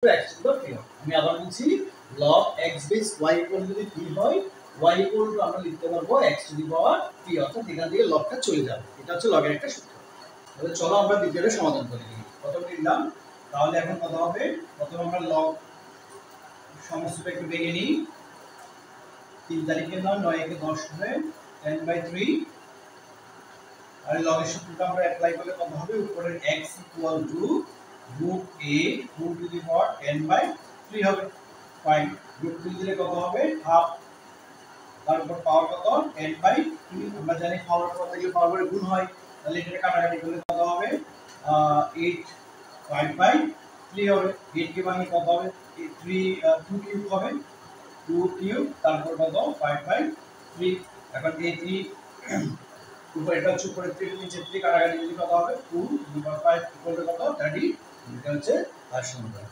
x to the 3 আমি আবার বলছি log x base y equal যদি 3 হয় y equal to আমরা লিখতে পারবো x to the power 3 অর্থাৎ এখান থেকে লগটা চলে যাবে এটা হচ্ছে লগের একটা সূত্র তাহলে চলো আমরা দ্বিতীয়টা সমাধান করে দিই প্রথমে নিলাম তাহলে এখন কত হবে প্রথমে আমরা log সমস্তটা একটু দেখে নিই 3 তারিখের নাম 9 কে 10 হবে 10/3 আর লগের সূত্রটা আমরা অ্যাপ্লাই করলে কত হবে উপরের x √a হোল টু দি পাওয়ার 10/3 হবে ফাইন রুট 3 দিলে কত হবে হাফ তারপর পাওয়ার কত 10/3 আমরা জানি পাওয়ার কত থাকলে পাওয়ারে গুণ হয় তাহলে এটা কাটাকাটি করলে কত হবে 8 5/3 হবে 8 কে ভাঙলে কত হবে 3 2 কিউব হবে 2 কিউব তারপর কত 5/3 এখন এই 3 উপরে এটা হচ্ছে উপরে 3 নিচে 3 কাটাকাটি করলে কত হবে 2 5 ইকুয়াল টু কত 30 এটা হচ্ছে আর সমান